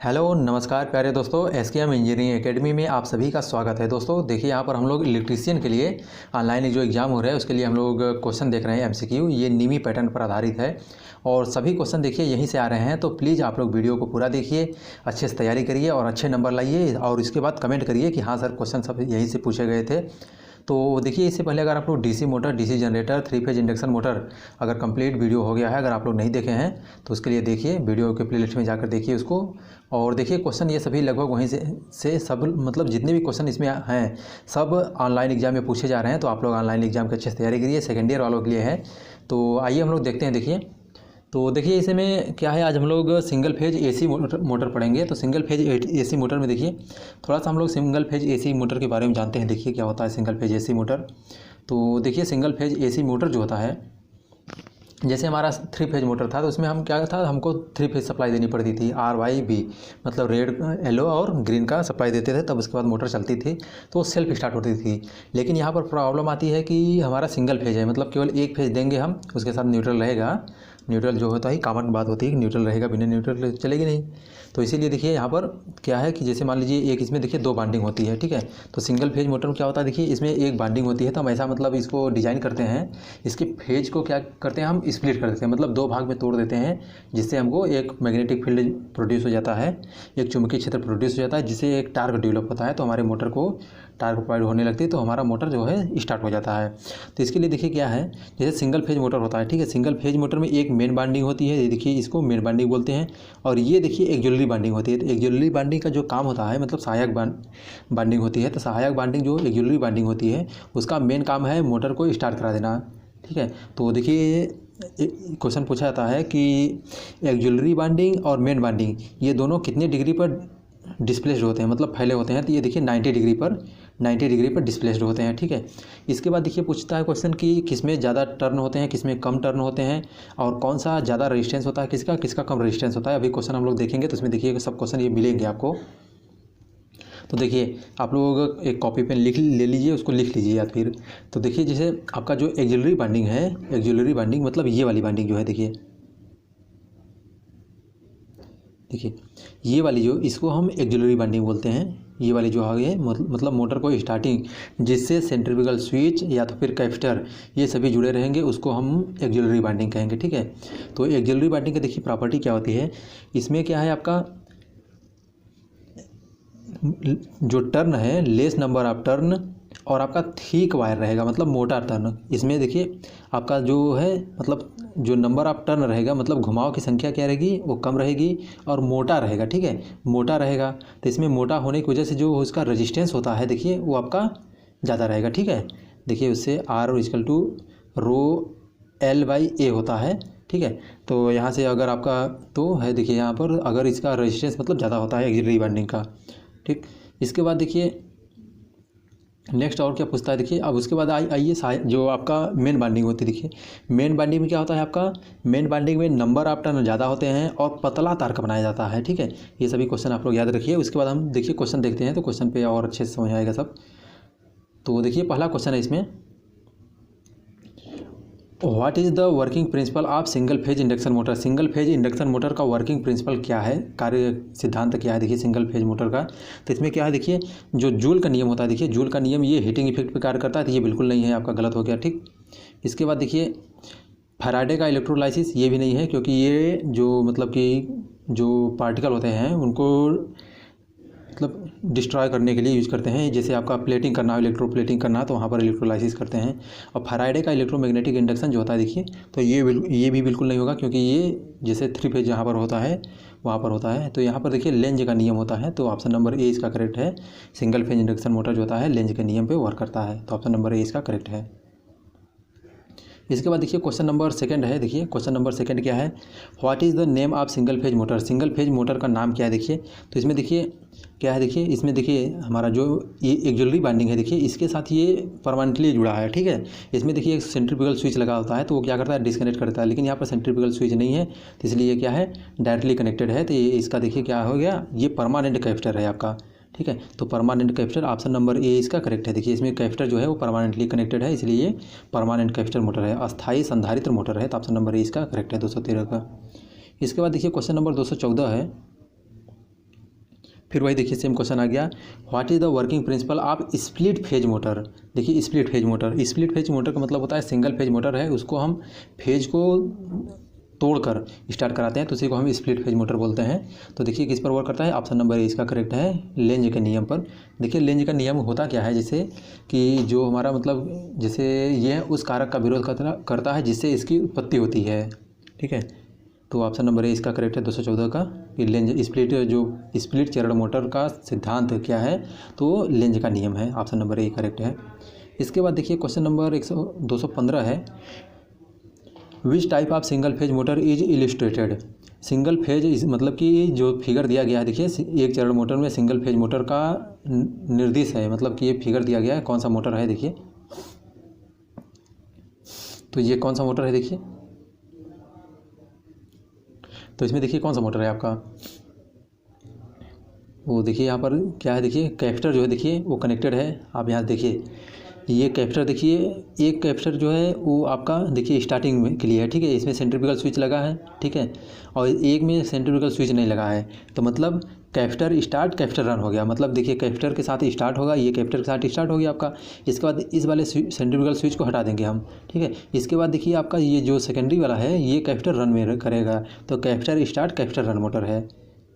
Hello नमस्कार प्यारे दोस्तों, एसकेएम इंजीनियरिंग एकेडमी में आप सभी का स्वागत है। दोस्तों देखिए, यहाँ पर हम लोग इलेक्ट्रीशियन के लिए ऑनलाइन जो एग्ज़ाम हो रहा है उसके लिए हम लोग क्वेश्चन देख रहे हैं। एमसीक्यू ये नीमी पैटर्न पर आधारित है और सभी क्वेश्चन देखिए यहीं से आ रहे हैं। तो प्लीज़ आप लोग वीडियो को पूरा देखिए, अच्छे से तैयारी करिए और अच्छे नंबर लाइए और इसके बाद कमेंट करिए कि हाँ सर क्वेश्चन सब यहीं से पूछे गए थे। तो देखिए, इससे पहले अगर आप लोग DC motor, DC generator, 3 phase induction motor अगर कंप्लीट वीडियो हो गया है, अगर आप लोग नहीं देखे हैं तो उसके लिए देखिए, वीडियो के प्लेलिस्ट में जाकर देखिए उसको। और देखिए क्वेश्चन ये सभी लगभग वहीं से सब मतलब जितने भी क्वेश्चन इसमें हैं सब ऑनलाइन एग्जाम में पूछे जा रहे हैं। तो आप लोग ऑनलाइन एग्जाम की अच्छे से तैयारी करिए, सेकेंड ईयर वालों के लिए है। तो आइए हम लोग देखते हैं। देखिए इसमें क्या है, आज हम लोग सिंगल फेज एसी मोटर पढ़ेंगे। तो सिंगल फेज एसी मोटर में देखिए थोड़ा सा हम लोग सिंगल फेज एसी मोटर के बारे में जानते हैं। देखिए क्या होता है सिंगल फेज एसी मोटर। तो देखिए सिंगल फेज एसी मोटर जो होता है, जैसे हमारा 3 फेज मोटर था तो उसमें हम क्या था, हमको 3 फेज सप्लाई देनी पड़ती थी, RYB मतलब रेड, येलो और ग्रीन का सप्लाई देते थे, तब उसके बाद मोटर चलती थी तो वो सेल्फ स्टार्ट होती थी। लेकिन यहाँ पर प्रॉब्लम आती है कि हमारा सिंगल फेज है, मतलब केवल एक फेज देंगे हम, उसके साथ न्यूट्रल रहेगा। न्यूट्रल जो होता है कॉमन बात होती है कि न्यूट्रल रहेगा, बिना न्यूट्रल चलेगी नहीं। तो इसीलिए देखिए यहाँ पर क्या है कि जैसे मान लीजिए एक इसमें देखिए 2 बाइंडिंग होती है, ठीक है। तो सिंगल फेज मोटर में क्या होता है, देखिए इसमें एक बाइंडिंग होती है। तो हम ऐसा मतलब इसको डिज़ाइन करते हैं, इसके फेज को क्या करते हैं, हम स्प्लिट कर देते हैं, मतलब 2 भाग में तोड़ देते हैं, जिससे हमको एक मैग्नेटिक फील्ड प्रोड्यूस हो जाता है, एक चुंबकीय क्षेत्र प्रोड्यूस हो जाता है, जिससे एक टार्क डेवलप होता है। तो हमारे मोटर को टार्क प्रोवाइड होने लगती है, तो हमारा मोटर जो है स्टार्ट हो जाता है। तो इसके लिए देखिए क्या है, जैसे सिंगल फेज मोटर होता है, ठीक है। सिंगल फेज मोटर में एक मेन बाइंडिंग होती है, ये देखिए इसको मेन बाइंडिंग बोलते हैं। और ये देखिए एक ऑक्सिलरी बाइंडिंग होती है। तो ऑक्सिलरी बाइंडिंग का जो काम होता है, मतलब सहायक बाइंडिंग होती है। तो सहायक बाइंडिंग जो ऑक्सिलरी बाइंडिंग होती है उसका मेन काम है मोटर को स्टार्ट करा देना, ठीक है। तो देखिए क्वेश्चन पूछा जाता है कि ऑक्सिलरी बाइंडिंग और मेन बाइंडिंग ये दोनों कितने डिग्री पर डिस्प्लेस्ड होते हैं, मतलब फैले होते हैं। तो ये देखिए 90 डिग्री पर डिस्प्लेस्ड होते हैं, ठीक है। इसके बाद देखिए पूछता है क्वेश्चन कि किसमें ज़्यादा टर्न होते हैं, किसमें कम टर्न होते हैं, और कौन सा ज़्यादा रेजिस्टेंस होता है, किसका कम रेजिस्टेंस होता है। अभी क्वेश्चन हम लोग देखेंगे तो इसमें देखिए सब क्वेश्चन ये मिलेंगे आपको। तो देखिए आप लोग एक कॉपी पेन ले लीजिए, उसको लिख लीजिए या फिर। तो देखिए जैसे आपका जो ऑक्सिलरी बाइंडिंग है, ऑक्सिलरी बाइंडिंग मतलब ये वाली बाइंडिंग जो है, देखिए ये वाली जो, इसको हम ऑक्सिलरी बाइंडिंग बोलते हैं। ये वाली जो आ गई है मतलब मोटर को स्टार्टिंग जिससे सेंट्रीफ्यूगल स्विच या तो फिर कैपेसिटर ये सभी जुड़े रहेंगे, उसको हम ऑक्सिलरी बाइंडिंग कहेंगे, ठीक है। तो ऑक्सिलरी बाइंडिंग की देखिए प्रॉपर्टी क्या होती है, इसमें क्या है आपका जो टर्न है, लेस नंबर ऑफ टर्न, और आपका थिक वायर रहेगा मतलब मोटा टर्न। इसमें देखिए आपका जो है मतलब जो नंबर ऑफ टर्न रहेगा, मतलब घुमाव की संख्या क्या रहेगी, वो कम रहेगी और मोटा रहेगा, ठीक है, मोटा रहेगा। तो इसमें मोटा होने की वजह से जो उसका रेजिस्टेंस होता है देखिए वो आपका ज़्यादा रहेगा, ठीक है। देखिए उससे R=ρL/A होता है, ठीक है। तो यहाँ से अगर आपका तो है, देखिए यहाँ पर अगर इसका रेजिस्टेंस मतलब ज़्यादा होता है ऑक्सिलरी बाइंडिंग का, ठीक। इसके बाद देखिए नेक्स्ट और क्या पूछता है, देखिए अब उसके बाद आइए जो आपका मेन बाइंडिंग होती है। देखिए मेन बाइंडिंग में क्या होता है, आपका मेन बाइंडिंग में नंबर ऑफ टर्न ज़्यादा होते हैं और पतला तार का बनाया जाता है, ठीक है। ये सभी क्वेश्चन आप लोग याद रखिए। उसके बाद हम देखिए क्वेश्चन देखते हैं, तो क्वेश्चन पे और अच्छे से समझ आएगा सब। तो देखिए पहला क्वेश्चन है इसमें, what is the working principle of single phase induction motor. Single phase induction motor का वर्किंग प्रिंसिपल क्या है, कार्य सिद्धांत क्या है, देखिए सिंगल फेज मोटर का। तो इसमें क्या है, देखिए जो जूल का नियम होता है, देखिए जूल का नियम ये हीटिंग इफेक्ट पे कार्य करता है। तो ये बिल्कुल नहीं है, आपका गलत हो गया, ठीक। इसके बाद देखिए फैराडे का इलेक्ट्रोलाइसिस, ये भी नहीं है, क्योंकि ये जो मतलब कि जो पार्टिकल होते हैं उनको मतलब डिस्ट्रॉय करने के लिए यूज़ करते हैं। जैसे आपका प्लेटिंग करना हो, इलेक्ट्रो प्लेटिंग करना है, तो वहाँ पर इलेक्ट्रोलाइसिस करते हैं। और फैराडे का इलेक्ट्रोमैग्नेटिक इंडक्शन जो होता है देखिए, तो ये भी बिल्कुल नहीं होगा, क्योंकि ये जैसे 3 फेज जहाँ पर होता है वहाँ पर होता है। तो यहाँ पर देखिए लेंज का नियम होता है, तो ऑप्शन नंबर ए इसका करेक्ट है। सिंगल फेज इंडक्शन मोटर जो होता है लेंज के नियम पर वर्क करता है, तो ऑप्शन नंबर ए इसका करेक्ट है। इसके बाद देखिए क्वेश्चन नंबर सेकंड है। देखिए क्वेश्चन नंबर सेकंड क्या है, what is the name of single phase motor. Single phase motor का नाम क्या है, देखिए। तो इसमें देखिए क्या है, देखिए इसमें देखिए हमारा जो ये ऑक्सिलरी बाइंडिंग है, देखिए इसके साथ ये परमानेंटली जुड़ा है, ठीक है। इसमें देखिए एक सेंट्रीफ्यूगल स्विच लगा होता है, तो वो क्या करता है, डिस्कनेक्ट करता है। लेकिन यहाँ पर सेंट्रीफ्यूगल स्विच नहीं है, तो इसलिए ये क्या है, डायरेक्टली कनेक्टेड है। तो ये इसका देखिए क्या हो गया, ये परमानेंट कैपेसिटर है आपका, ठीक है। तो permanent capacitor option number A इसका करेक्ट है। देखिए इसमें कैपेसिटर जो है वो परमानेंटली कनेक्टेड है, इसलिए ये परमानेंट कैपेसिटर मोटर है, अस्थायी संधारित्र मोटर है। तो ऑप्शन नंबर ए इसका करेक्ट है 213 का। इसके बाद देखिए क्वेश्चन नंबर 214 है, फिर वही देखिए सेम क्वेश्चन आ गया, what is the working principle of split phase motor. देखिए स्प्लिट फेज मोटर का मतलब होता है सिंगल फेज मोटर है, उसको हम फेज को तोड़कर स्टार्ट कराते हैं तो उसी को हम स्प्लिट फेज मोटर बोलते हैं। तो देखिए किस पर वर्क करता है, ऑप्शन नंबर ए इसका करेक्ट है, लेंज के नियम पर। देखिए लेंज का नियम होता क्या है, जैसे कि जो हमारा मतलब जैसे ये उस कारक का विरोध करता है जिससे इसकी उत्पत्ति होती है, ठीक है। तो ऑप्शन नंबर ए इसका करेक्ट है 214 का, कि लेंज स्प्लिट जो स्प्लिट चरण मोटर का सिद्धांत क्या है, तो लेंज का नियम है, ऑप्शन नंबर ए करेक्ट है। इसके बाद देखिए क्वेश्चन नंबर 215 है, which type of single phase motor is illustrated. Single phase मतलब कि जो फिगर दिया गया है, देखिए एक चरण मोटर में सिंगल फेज मोटर का निर्देश है, मतलब कि ये फिगर दिया गया है, कौन सा मोटर है देखिए, तो ये कौन सा मोटर है देखिए, तो इसमें देखिए कौन सा मोटर है आपका, वो देखिए यहाँ पर क्या है, देखिए कैपेसिटर जो है देखिए वो कनेक्टेड है। आप यहाँ देखिए ये कैपेसिटर, देखिए एक कैपेसिटर जो है वो आपका देखिए स्टार्टिंग में के लिए है, ठीक है, इसमें सेंट्रीफ्यूगल स्विच लगा है, ठीक है, और एक में सेंट्रीफ्यूगल स्विच नहीं लगा है, तो मतलब कैपेसिटर स्टार्ट कैपेसिटर रन हो गया, मतलब देखिए कैपेसिटर के साथ स्टार्ट होगा, ये कैपेसिटर के साथ स्टार्ट हो गया आपका। इसके बाद इस वाले सेंट्रीफ्यूगल स्विच को हटा देंगे हम, ठीक है। इसके बाद देखिए आपका ये जो सेकेंडरी वाला है ये कैपेसिटर रन में करेगा, तो capacitor start capacitor run motor है,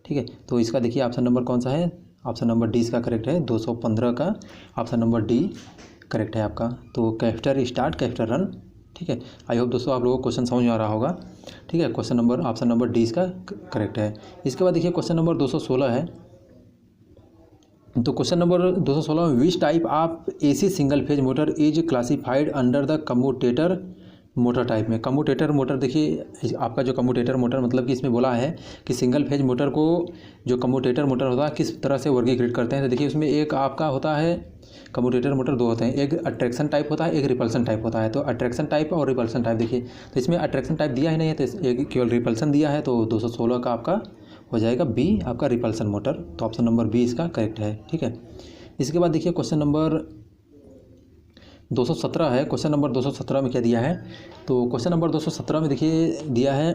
ठीक है। तो इसका देखिए ऑप्शन नंबर कौन सा है, ऑप्शन नंबर डी इसका करेक्ट है, 215 का ऑप्शन नंबर डी करेक्ट है आपका। तो कैपेसिटर स्टार्ट कैपेसिटर रन, ठीक है। आई होप दोस्तों आप लोगों को क्वेश्चन समझ में आ रहा होगा, ठीक है। Question number option number D इसका करेक्ट है। इसके बाद देखिए क्वेश्चन नंबर 216 है, तो क्वेश्चन नंबर 216 में which type of AC single phase motor is classified under the commutator motor type में। कम्यूटेटर मोटर देखिए आपका जो कम्यूटेटर मोटर मतलब कि इसमें बोला है कि सिंगल फेज मोटर को जो कम्यूटेटर मोटर होता है किस तरह से वर्गीकृत करते हैं। तो देखिए उसमें एक आपका होता है कम्यूटेटर मोटर दो होते हैं, एक अट्रैक्शन टाइप होता है, एक रिपल्सन टाइप होता है। तो अट्रैक्शन टाइप और रिपल्सन टाइप देखिए, तो इसमें अट्रैक्शन टाइप दिया ही नहीं है, तो एक केवल रिपल्सन दिया है, तो 216 का आपका हो जाएगा बी आपका रिपल्सन मोटर, तो ऑप्शन नंबर बी इसका करेक्ट है, ठीक है। इसके बाद देखिए क्वेश्चन नंबर 217 है, क्वेश्चन नंबर 217 में क्या दिया है, तो क्वेश्चन नंबर 217 में देखिए दिया है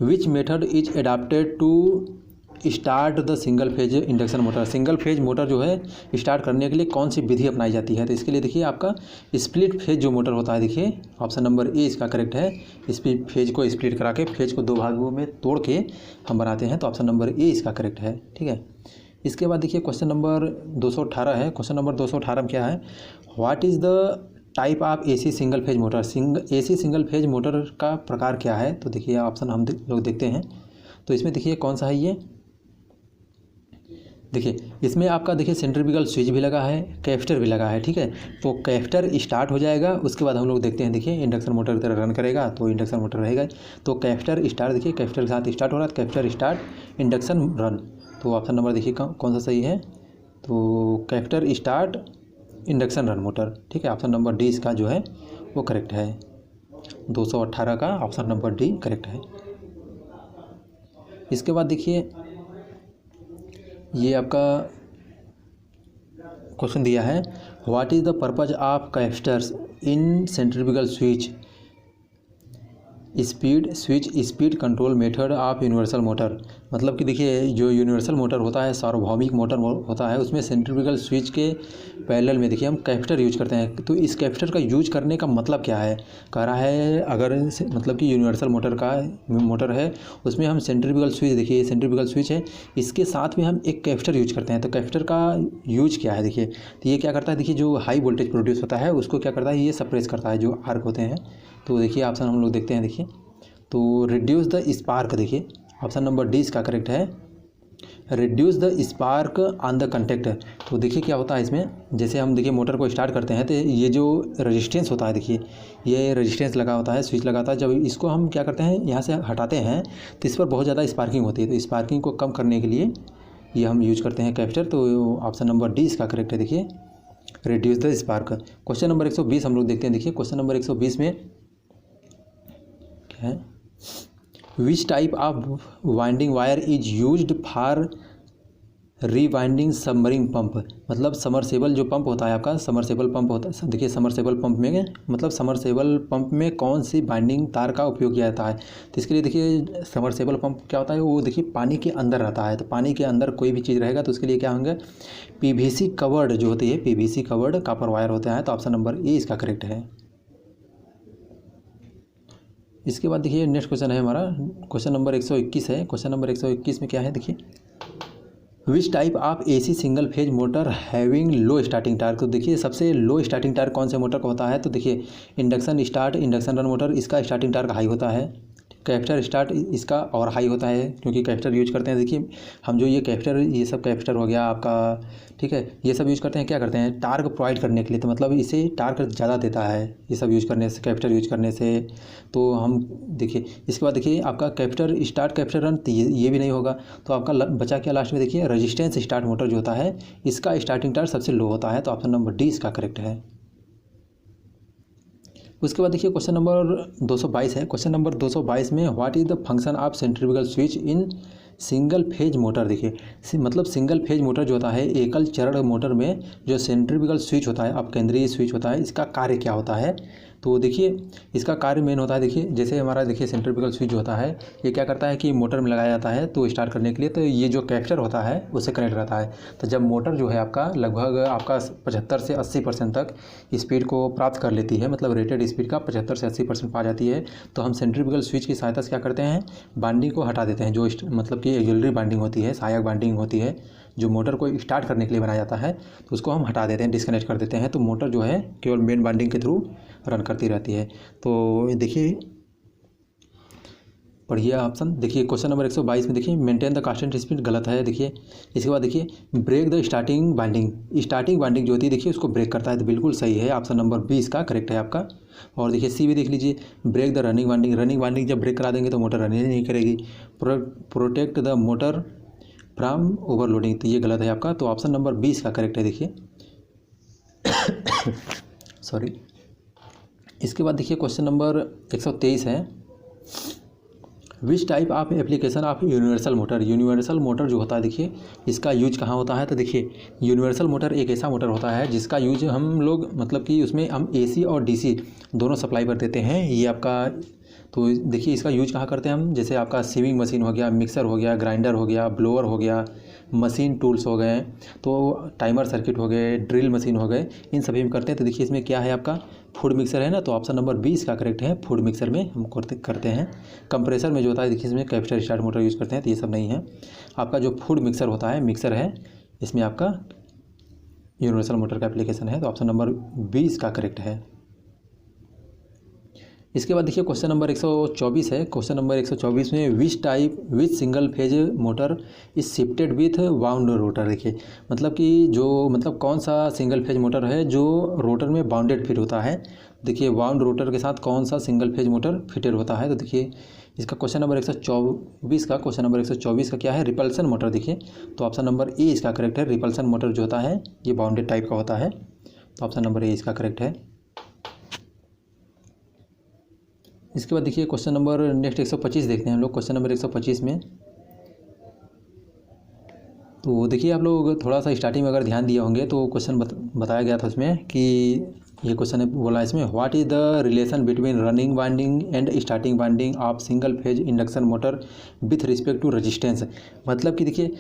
which method is adapted to start the single phase induction motor. Single phase motor जो है स्टार्ट करने के लिए कौन सी विधि अपनाई जाती है, तो इसके लिए देखिए आपका स्प्लिट फेज जो मोटर होता है, देखिए ऑप्शन नंबर ए इसका करेक्ट है। स्प्लिट फेज को स्प्लिट करा के फेज को दो भागों में तोड़ के हम बनाते हैं, तो ऑप्शन नंबर ए इसका करेक्ट है, ठीक है। इसके बाद देखिए क्वेश्चन नंबर 218 है, क्वेश्चन नंबर 218 में क्या है, what is the type of AC single phase motor. AC single phase motor का प्रकार क्या है, तो देखिए ऑप्शन हम लोग देखते हैं, तो इसमें देखिए कौन सा है ये, देखिए इसमें आपका देखिए सेंट्रीफ्यूगल स्विच भी लगा है, कैपेसिटर भी लगा है, ठीक है। तो कैपेसिटर स्टार्ट हो जाएगा, उसके बाद हम लोग देखते हैं, देखिए इंडक्शन मोटर की तरह रन करेगा तो इंडक्शन मोटर रहेगा, तो कैपेसिटर स्टार्ट, देखिए कैपेसिटर के साथ स्टार्ट हो रहा है, कैपेसिटर स्टार्ट इंडक्शन रन, तो ऑप्शन नंबर देखिए कौन सा सही है, तो capacitor start induction run motor, ठीक है। ऑप्शन नंबर डी इसका जो है वो करेक्ट है, 218 का ऑप्शन नंबर डी करेक्ट है। इसके बाद देखिए ये आपका क्वेश्चन दिया है, what is the purpose of capacitors in centrifugal switch speed control method of universal motor. मतलब कि देखिए जो यूनिवर्सल मोटर होता है, सार्वभौमिक मोटर होता है, उसमें सेंट्रीफ्यूगल स्विच के पैरेलल में देखिए हम कैपेसिटर यूज करते हैं। तो इस कैपेसिटर का यूज करने का मतलब क्या है, कह रहा है अगर मतलब कि यूनिवर्सल मोटर है उसमें हम सेंट्रीफ्यूगल स्विच, देखिए सेंट्रीफ्यूगल स्विच है, इसके साथ में हम एक कैपेसिटर यूज करते हैं। तो कैपेसिटर का यूज क्या है, देखिए तो ये क्या करता है, देखिए जो हाई वोल्टेज प्रोड्यूस होता है उसको क्या करता है, ये सप्रेस करता है, जो आर्क होते हैं। तो देखिए ऑप्शन हम लोग देखते हैं, देखिए तो रिड्यूस द स्पार्क, देखिए ऑप्शन नंबर डी इसका करेक्ट है, reduce the spark on the contact. तो देखिए क्या होता है इसमें, जैसे हम देखिए मोटर को स्टार्ट करते हैं तो ये जो रेजिस्टेंस होता है, देखिए ये रेजिस्टेंस लगा होता है, स्विच लगाता है, जब इसको हम क्या करते हैं यहाँ से हटाते हैं तो इस पर बहुत ज़्यादा स्पार्किंग होती है, तो स्पार्किंग को कम करने के लिए ये हम यूज करते हैं कैपेसिटर। तो ऑप्शन नंबर डी इसका करेक्ट है, देखिए reduce the spark. Question number 120 हम लोग देखते हैं, देखिए क्वेश्चन नंबर 120 में क्या है, which type of winding wire is used for रीवाइंडिंग submarine pump, मतलब समरसेबल जो पंप होता है आपका, समरसेबल पंप होता है, देखिए समरसेबल पंप में मतलब समरसेबल पंप में कौन सी बाइंडिंग तार का उपयोग किया जाता है। तो इसके लिए देखिए समरसेबल पंप क्या होता है, वो देखिए पानी के अंदर रहता है। तो पानी के अंदर कोई भी चीज़ रहेगा तो उसके लिए क्या होंगे, पीवीसी कवर्ड जो होती है, पीवीसी कवर्ड कॉपर वायर होते हैं। तो ऑप्शन नंबर ए इसका करेक्ट है। इसके बाद देखिए नेक्स्ट क्वेश्चन है हमारा, क्वेश्चन नंबर 121 है। क्वेश्चन नंबर 121 में क्या है, देखिए which type of AC single phase motor having low starting torque. तो देखिए सबसे लो स्टार्टिंग टार्क कौन से मोटर का होता है, तो देखिए induction start, induction run motor, इसका स्टार्टिंग टार्क हाई होता है। कैपेसिटर स्टार्ट इसका और हाई होता है, क्योंकि कैपेसिटर यूज करते हैं। देखिए हम जो ये कैपेसिटर, ये सब कैपेसिटर हो गया आपका, ठीक है, ये सब यूज करते हैं, क्या करते हैं, टार्क प्रोवाइड करने के लिए। तो मतलब इसे टार्क ज़्यादा देता है ये सब यूज करने से, कैपेसिटर यूज करने से। तो हम देखिए इसके बाद देखिए आपका कैपेसिटर स्टार्ट, कैपेसिटर रन, तो ये भी नहीं होगा। तो आपका बचा क्या लास्ट में, देखिए रजिस्टेंस स्टार्ट मोटर जो होता है, इसका स्टार्टिंग टार्क सबसे लो होता है। तो ऑप्शन नंबर डी इसका करेक्ट है। उसके बाद देखिए क्वेश्चन नंबर 222 है। क्वेश्चन नंबर 222 में what is the function of centrifugal switch in single phase motor. देखिए मतलब सिंगल फेज मोटर जो होता है, एकल चरण मोटर में जो सेंट्रीफ्यूगल स्विच होता है, अपकेंद्रीय स्विच होता है, इसका कार्य क्या होता है। तो देखिए इसका कार्य मेन होता है, देखिए जैसे हमारा देखिए सेंट्रीफ्यूगल स्विच जो होता है, ये क्या करता है कि मोटर में लगाया जाता है तो स्टार्ट करने के लिए, तो ये जो कैपेसिटर होता है उससे कनेक्ट रहता है। तो जब मोटर जो है आपका लगभग आपका 75 से 80% तक स्पीड को प्राप्त कर लेती है, मतलब रेटेड स्पीड का 75 से 80% पा जाती है, तो हम सेंट्रीफ्यूगल स्विच की सहायता से क्या करते हैं, बाइंडिंग को हटा देते हैं। जो मतलब कि ऑक्सिलरी बाइंडिंग होती है, सहायक बाइंडिंग होती है, जो मोटर को स्टार्ट करने के लिए बनाया जाता है, तो उसको हम हटा देते हैं, डिस्कनेक्ट कर देते हैं। तो मोटर जो है केवल मेन बाइंडिंग के थ्रू रन करती रहती है। तो देखिए पढ़िए ऑप्शन, देखिए क्वेश्चन नंबर 122 में देखिए मेंटेन द कांस्टेंट स्पीड गलत है। देखिए इसके बाद देखिए break the starting winding, starting winding जो होती है देखिए उसको ब्रेक करता है, तो बिल्कुल सही है, ऑप्शन नंबर बी इसका करेक्ट है आपका। और देखिए सी भी देख लीजिए, break the running winding, running winding जब ब्रेक करा देंगे तो मोटर रनिंग नहीं करेगी। Protect the motor from overloading, तो ये गलत है आपका। तो ऑप्शन नंबर 20 का करेक्ट है। देखिए सॉरी। इसके बाद देखिए क्वेश्चन नंबर 123 है, which type of application of universal motor. Universal motor जो होता है देखिए इसका यूज कहाँ होता है, तो देखिए यूनिवर्सल मोटर एक ऐसा मोटर होता है जिसका यूज हम लोग मतलब कि उसमें हम एसी और डीसी दोनों सप्लाई कर देते हैं। ये आपका, तो देखिए इसका यूज कहाँ करते हैं हम, जैसे आपका सीविंग मशीन हो गया, मिक्सर हो गया, ग्राइंडर हो गया, ब्लोअर हो गया, मशीन टूल्स हो गए, तो टाइमर सर्किट हो गए, ड्रिल मशीन हो गए, इन सभी में करते हैं। तो देखिए इसमें क्या है आपका फूड मिक्सर है ना, तो ऑप्शन नंबर 20 का करेक्ट है। फूड मिक्सर में हम करते हैं। कंप्रेसर में जो होता है देखिए इसमें कैपेसिटर स्टार्ट मोटर यूज़ करते हैं, तो ये सब नहीं है। आपका जो फूड मिक्सर होता है, मिक्सर है, इसमें आपका यूनिवर्सल मोटर का एप्लीकेशन है, तो ऑप्शन नंबर 20 का करेक्ट है। इसके बाद देखिए क्वेश्चन नंबर 124 है। क्वेश्चन नंबर 124 में विच single phase motor is shifted with wound rotor. देखिए मतलब कि जो मतलब कौन सा सिंगल फेज मोटर है जो रोटर में बाउंडेड फिट होता है। देखिए वाउंड रोटर के साथ कौन सा सिंगल फेज मोटर फिटेड होता है, तो देखिए इसका क्वेश्चन नंबर 124 का, क्वेश्चन नंबर 124 का क्या है, रिपल्सन मोटर। देखिए तो ऑप्शन नंबर ए इसका करेक्ट है। रिपल्सन मोटर जो होता है ये बाउंडेड टाइप का होता है, तो ऑप्शन नंबर ए इसका करेक्ट है। इसके बाद देखिए क्वेश्चन नंबर नेक्स्ट 125 देखते हैं हम लोग। क्वेश्चन नंबर 125 में तो देखिए आप लोग थोड़ा सा स्टार्टिंग में अगर ध्यान दिए होंगे तो क्वेश्चन बताया गया था उसमें कि ये क्वेश्चन है बोला इसमें, what is the relation between running winding and starting winding of single phase induction motor with respect to resistance. मतलब कि देखिए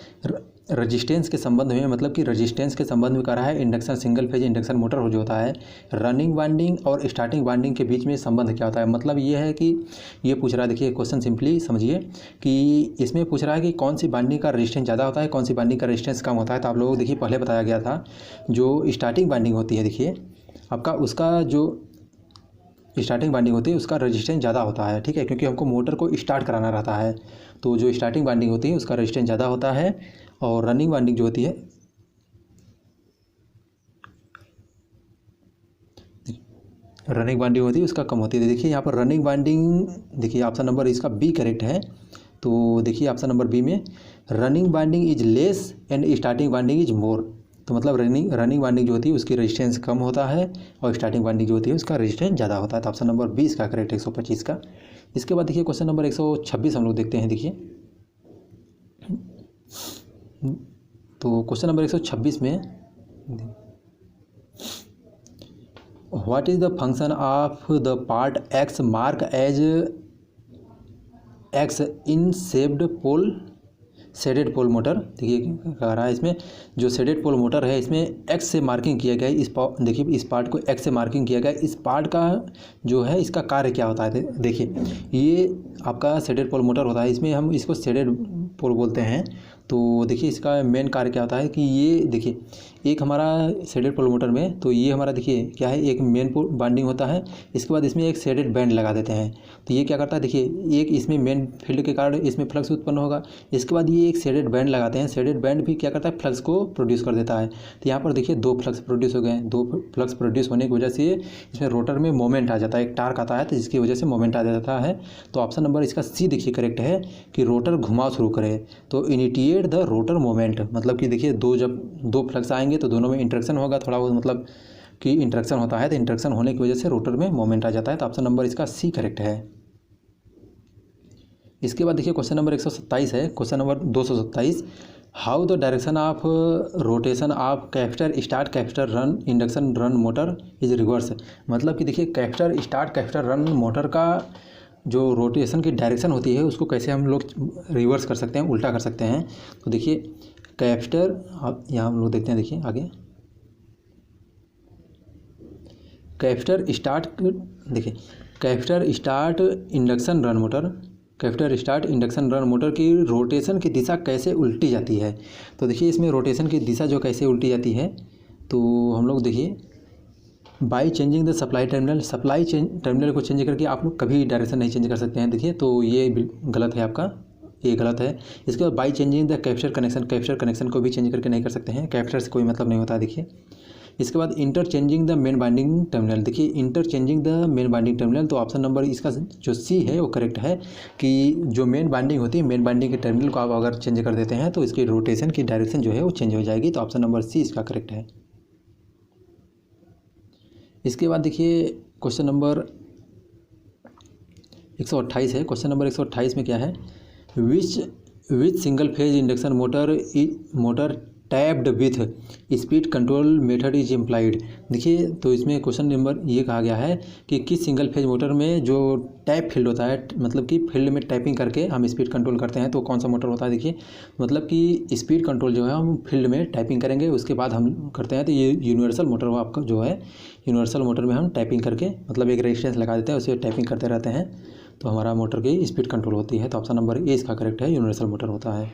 रजिस्टेंस के संबंध में, मतलब कि रजिस्टेंस के संबंध में कह रहा है induction single phase induction motor जो होता है, रनिंग वाइंडिंग और स्टार्टिंग वाइंडिंग के बीच में संबंध क्या होता है। मतलब ये है कि ये पूछ रहा है, देखिए क्वेश्चन सिंपली समझिए कि इसमें पूछ रहा है कि कौन सी बाइंडिंग का रेजिस्टेंस ज़्यादा होता है, कौन सी बाइंडिंग का रेजिस्टेंस कम होता है। तो आप लोगों को देखिए पहले बताया गया था जो स्टार्टिंग बाइंडिंग होती है, देखिए आपका उसका जो स्टार्टिंग बाइंडिंग होती है उसका रेजिस्टेंस ज़्यादा होता है, ठीक है, क्योंकि हमको मोटर को स्टार्ट कराना रहता है। तो जो स्टार्टिंग बाइंडिंग होती है उसका रेजिस्टेंस ज़्यादा होता है, और रनिंग बाइंडिंग जो होती है, रनिंग बाइंडिंग होती है उसका कम होती है। देखिए यहाँ पर रनिंग बाइंडिंग, देखिए ऑप्शन नंबर इसका बी करेक्ट है। तो देखिए ऑप्शन नंबर बी में running winding is less and starting binding is more. तो मतलब रनिंग बाइंडिंग जो होती है उसकी रेजिस्टेंस कम होता है और स्टार्टिंग बाइंडिंग जो होती है उसका रेजिस्टेंस ज़्यादा होता है। तो ऑप्शन नंबर 20 का करेक्ट है 125 का। इसके बाद देखिए क्वेश्चन नंबर 126 हम लोग देखते हैं। देखिए तो क्वेश्चन नंबर 126 में what is the function of the part X mark as X in shaded pole motor. देखिए कह रहा है इसमें जो शेडेड पोल मोटर है इसमें एक्स से मार्किंग किया गया है। देखिए इस पार्ट को एक्स से मार्किंग किया गया है। इस पार्ट का जो है इसका कार्य क्या होता है, देखिए ये आपका शेडेड पोल मोटर होता है, इसमें हम इसको शेडेड पोल बोलते हैं। तो देखिए इसका मेन कार्य क्या होता है कि ये देखिए एक हमारा शेडेड पोल मोटर में, तो ये हमारा देखिए क्या है, एक मेन बाइंडिंग होता है, इसके बाद इसमें एक शेडेड बैंड लगा देते हैं। तो ये क्या करता है, देखिए एक इसमें मेन फील्ड के कारण इसमें फ्लक्स उत्पन्न होगा, इसके बाद ये एक शेडेड बैंड लगाते हैं। शेडेड बैंड भी क्या करता है, फ्लक्स को प्रोड्यूस कर देता है। तो यहाँ पर देखिए 2 फ्लक्स प्रोड्यूस हो गए हैं। 2 फ्लक्स प्रोड्यूस होने की वजह से इसमें रोटर में मोमेंट आ जाता है, एक टार्क आता है, तो जिसकी वजह से मोमेंट आ जाता है। तो ऑप्शन नंबर इसका सी देखिए करेक्ट है कि रोटर घुमाव शुरू करे। तो इनिशिएट द रोटर मोमेंट, मतलब कि देखिए जब 2 फ्लक्स आएंगे तो दोनों में इंटरेक्शन होगा, थोड़ा बहुत मतलब कि इंटरेक्शन होता है, तो इंटरेक्शन होने की वजह से रोटर में मोमेंट आ जाता है। तो ऑप्शन नंबर इसका सी करेक्ट है। इसके बाद देखिए क्वेश्चन नंबर 127 है, question number 227, how the direction of rotation of capacitor start capacitor run induction run motor is reverse. मतलब कि देखिए capacitor start capacitor run motor का जो रोटेशन की डायरेक्शन होती है उसको कैसे हम लोग रिवर्स कर सकते हैं, उल्टा कर सकते हैं। तो देखिए कैपेसिटर, यहाँ हम लोग देखते हैं, देखिए आगे कैपेसिटर स्टार्ट, देखिए capacitor start induction run motor, capacitor start induction run motor की रोटेशन की दिशा कैसे उल्टी जाती है। तो देखिए इसमें रोटेशन की दिशा जो कैसे उल्टी जाती है, तो हम लोग देखिए by changing the supply terminal, terminal को चेंज करके आप लोग कभी डायरेक्शन नहीं चेंज कर सकते हैं। देखिए तो ये गलत है, आपका ये गलत है। इसके बाद by changing the capacitor connection को भी चेंज करके नहीं कर सकते हैं, कैपेसिटर से कोई मतलब नहीं होता है। देखिए इसके बाद interchanging the main binding terminal, देखिए interchanging the main binding terminal, तो ऑप्शन नंबर इसका जो सी है वो करेक्ट है कि जो मेन बाइंडिंग होती है, मेन बाइंडिंग के टर्मिनल को आप अगर चेंज कर देते हैं तो इसकी रोटेशन की डायरेक्शन जो है वो चेंज हो जाएगी। तो ऑप्शन नंबर सी इसका करेक्ट है। इसके बाद देखिए क्वेश्चन नंबर 128 है, क्वेश्चन नंबर 128 में क्या है, विच single phase induction motor tapped with speed control method is implied. देखिए तो इसमें क्वेश्चन नंबर ये कहा गया है कि किस सिंगल फेज मोटर में जो टैप फील्ड होता है, मतलब कि फील्ड में टैपिंग करके हम स्पीड कंट्रोल करते हैं, तो कौन सा मोटर होता है। देखिए मतलब कि स्पीड कंट्रोल जो है हम फील्ड में टैपिंग करेंगे उसके बाद हम करते हैं, तो ये यूनिवर्सल मोटर हो आपका जो है, यूनिवर्सल मोटर में हम टैपिंग करके मतलब एक रेजिस्टेंस लगा देते हैं, उसे टैपिंग करते रहते हैं, तो हमारा मोटर की स्पीड कंट्रोल होती है। तो ऑप्शन नंबर ए इसका करेक्ट है, यूनिवर्सल मोटर होता है।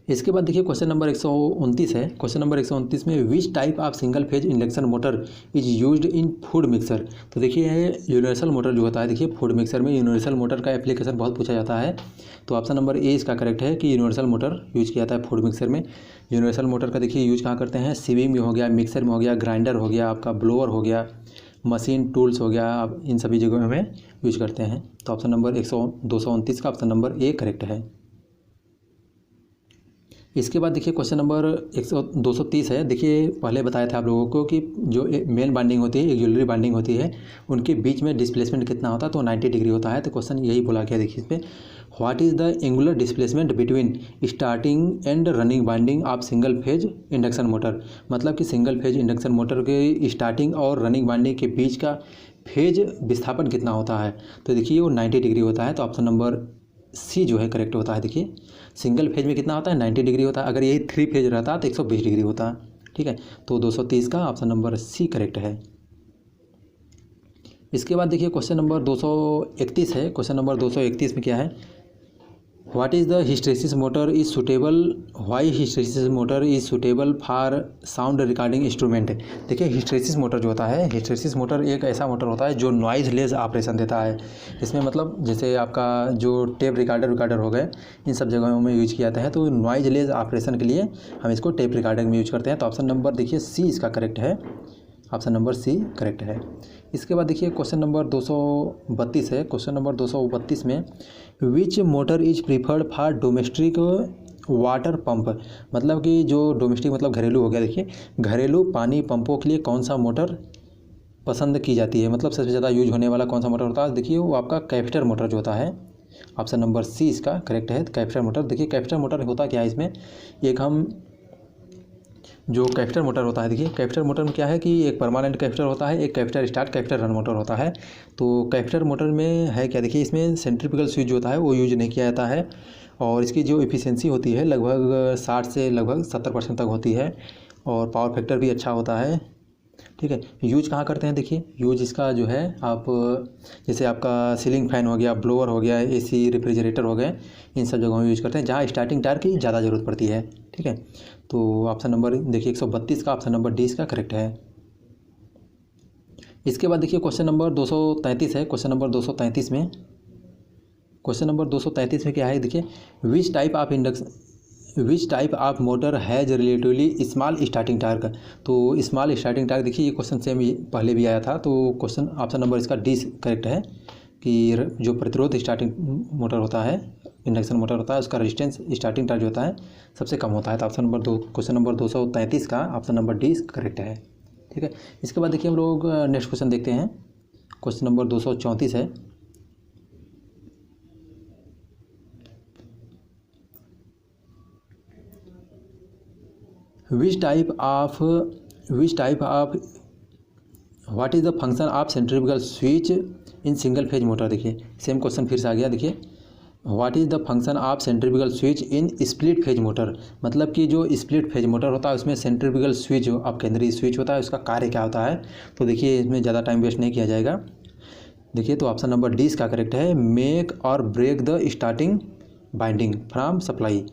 इसके बाद देखिए क्वेश्चन नंबर 129 है, क्वेश्चन नंबर 129 में which type of single phase induction motor is used in food mixer. तो देखिए यूनिवर्सल मोटर जो होता है, देखिए फूड मिक्सर में यूनिवर्सल मोटर का एप्लीकेशन बहुत पूछा जाता है। तो ऑप्शन नंबर ए इसका करेक्ट है कि यूनिवर्सल मोटर यूज किया जाता है फूड मिक्सर में। यूनिवर्सल मोटर का देखिए यूज कहाँ करते हैं, सीविंग में हो गया, मिक्सर में हो गया, ग्राइंडर हो गया, आपका ब्लोअर हो गया, मशीन टूल्स हो गया, आप इन सभी जगहों में यूज करते हैं। तो ऑप्शन नंबर 229 का ऑप्शन नंबर ए करेक्ट है। इसके बाद देखिए क्वेश्चन नंबर 230 है। देखिए पहले बताया था आप लोगों को कि जो मेन बाइंडिंग होती है, एक ज्वेलरी बाइंडिंग होती है, उनके बीच में डिस्प्लेसमेंट कितना होता है, तो 90 डिग्री होता है। तो क्वेश्चन यही बोला गया, देखिए इसमें what is the angular displacement between starting and running binding of single phase induction motor. मतलब कि सिंगल फेज इंडक्शन मोटर के स्टार्टिंग और रनिंग बाइंडिंग के बीच का फेज विस्थापन कितना होता है। तो देखिए वो 90 डिग्री होता है। तो ऑप्शन नंबर सी जो है करेक्ट होता है। देखिए सिंगल फेज में कितना होता है, 90 डिग्री होता है, अगर यही 3 फेज रहता तो 120 डिग्री होता है। ठीक है, तो 230 का ऑप्शन नंबर सी करेक्ट है। इसके बाद देखिए क्वेश्चन नंबर 231 है। क्वेश्चन नंबर 231 में क्या है, what is the hysteresis motor is suitable, why hysteresis motor is suitable for sound recording instrument. देखिए हिस्टैरिसीस मोटर जो होता है, हिस्टैरिसीस मोटर एक ऐसा मोटर होता है जो नॉइज लेस ऑपरेशन देता है। इसमें मतलब जैसे आपका जो टेप रिकॉर्डर हो गए, इन सब जगहों में यूज किया जाता है। तो नॉइज लेस ऑपरेशन के लिए हम इसको टेप रिकॉर्डर में यूज करते हैं। तो ऑप्शन नंबर देखिए सी इसका करेक्ट है, ऑप्शन नंबर सी करेक्ट है। इसके बाद देखिए क्वेश्चन नंबर 232 है। क्वेश्चन नंबर 232 में which motor is preferred for domestic water pump. मतलब कि जो डोमेस्टिक मतलब घरेलू हो गया, देखिए घरेलू पानी पंपों के लिए कौन सा मोटर पसंद की जाती है, मतलब सबसे ज़्यादा यूज होने वाला कौन सा मोटर होता है। देखिए वो आपका कैपेसिटर मोटर जो होता है, ऑप्शन नंबर सी इसका करेक्ट है, कैपेसिटर मोटर। देखिए कैपेसिटर मोटर होता क्या है, इसमें एक हम जो कैपेसिटर मोटर होता है, देखिए कैपेसिटर मोटर में क्या है कि एक परमानेंट कैपेसिटर होता है, एक capacitor start capacitor run motor होता है। तो कैपेसिटर मोटर में है क्या, देखिए इसमें सेंट्रीफ्यूगल स्विच जो होता है वो यूज नहीं किया जाता है, और इसकी जो एफिशिएंसी होती है लगभग 60 से लगभग 70% तक होती है, और पावर फैक्टर भी अच्छा होता है। ठीक है, यूज कहाँ करते हैं, देखिए यूज इसका जो है आप जैसे आपका सीलिंग फैन हो गया, ब्लोअर हो गया, एसी रेफ्रिजरेटर हो गए, इन सब जगहों में यूज करते हैं जहाँ स्टार्टिंग टायर की ज़्यादा ज़रूरत पड़ती है। ठीक है, तो ऑप्शन नंबर देखिए 132 का ऑप्शन नंबर डी इसका करेक्ट है। इसके बाद देखिए क्वेश्चन नंबर 233 है। क्वेश्चन नंबर 233 में क्या है, देखिए which type of motor has relatively small starting torque. तो स्मॉल स्टार्टिंग टार्क, देखिए ये क्वेश्चन सेम पहले भी आया था, तो क्वेश्चन ऑप्शन नंबर इसका डी करेक्ट है कि जो प्रतिरोध स्टार्टिंग मोटर होता है, इंडक्शन मोटर होता है, उसका रेजिस्टेंस स्टार्टिंग टार्क जो होता है सबसे कम होता है। तो ऑप्शन नंबर 2 क्वेश्चन नंबर 233 का ऑप्शन नंबर डी करेक्ट है। ठीक है, इसके बाद देखिए हम लोग नेक्स्ट क्वेश्चन देखते हैं। क्वेश्चन नंबर 234 है। Which type of what is the function of centrifugal switch in single phase motor. देखिए सेम क्वेश्चन फिर से आ गया। देखिए what is the function of centrifugal switch in split phase motor, मतलब कि जो स्प्लिट फेज मोटर होता है उसमें सेंट्रीफ्यूगल स्विच जो अपकेंद्रीय स्विच होता है उसका कार्य क्या होता है। तो देखिए इसमें ज़्यादा टाइम वेस्ट नहीं किया जाएगा। देखिए तो ऑप्शन नंबर डी इसका करेक्ट है, मेक और break the starting winding from supply.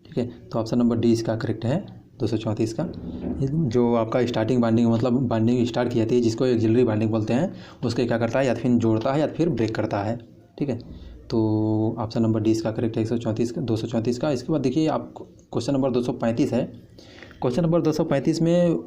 ठीक है, तो ऑप्शन नंबर डी इसका करेक्ट है 234 का। जो आपका स्टार्टिंग बाइंडिंग मतलब बाइंडिंग स्टार्ट की जाती है जिसको एक्सिलरी बाइंडिंग बोलते हैं, उसके क्या करता है, या फिर जोड़ता है या फिर ब्रेक करता है। ठीक है, तो ऑप्शन नंबर डी इसका करेक्ट है 234 का। इसके बाद देखिए आप क्वेश्चन नंबर 235 है। क्वेश्चन नंबर 235 में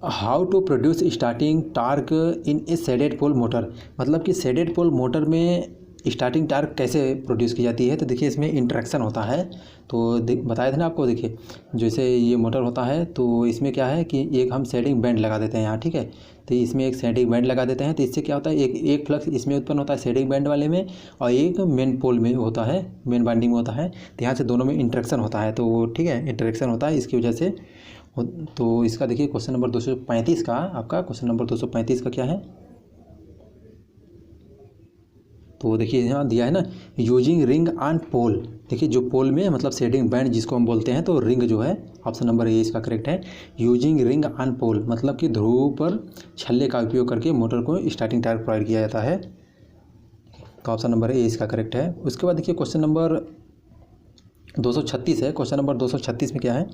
how to produce starting torque in a shaded pole motor, मतलब कि शेडेड पोल मोटर में स्टार्टिंग टार्क कैसे प्रोड्यूस की जाती है। तो देखिए इसमें इंटरेक्शन होता है, तो बताया था ना आपको। देखिए जैसे ये मोटर होता है तो इसमें क्या है कि एक हम शेडिंग बैंड लगा देते हैं यहाँ। ठीक है, तो इसमें एक शेडिंग बैंड लगा देते हैं, तो इससे क्या होता है, एक फ्लक्स इसमें उत्पन्न होता है शेडिंग बैंड वाले में, और एक मेन पोल में होता है, मेन बाइंडिंग में होता है। तो यहाँ से दोनों में इंटरेक्शन होता है, तो ठीक है इंटरेक्शन होता है इसकी वजह से। तो इसका देखिए क्वेश्चन नंबर 235 का, आपका क्वेश्चन नंबर 235 का क्या है, तो देखिए यहाँ दिया है ना, यूजिंग रिंग ऑन पोल। देखिए जो पोल में मतलब शेडिंग बैंड जिसको हम बोलते हैं, तो रिंग जो है ऑप्शन नंबर ए इसका करेक्ट है। यूजिंग रिंग ऑन पोल मतलब कि ध्रुव पर छल्ले का उपयोग करके मोटर को स्टार्टिंग टार्क प्रोवाइड किया जाता है। तो ऑप्शन नंबर ए इसका करेक्ट है। उसके बाद देखिए क्वेश्चन नंबर 236 है। क्वेश्चन नंबर 236 में क्या है,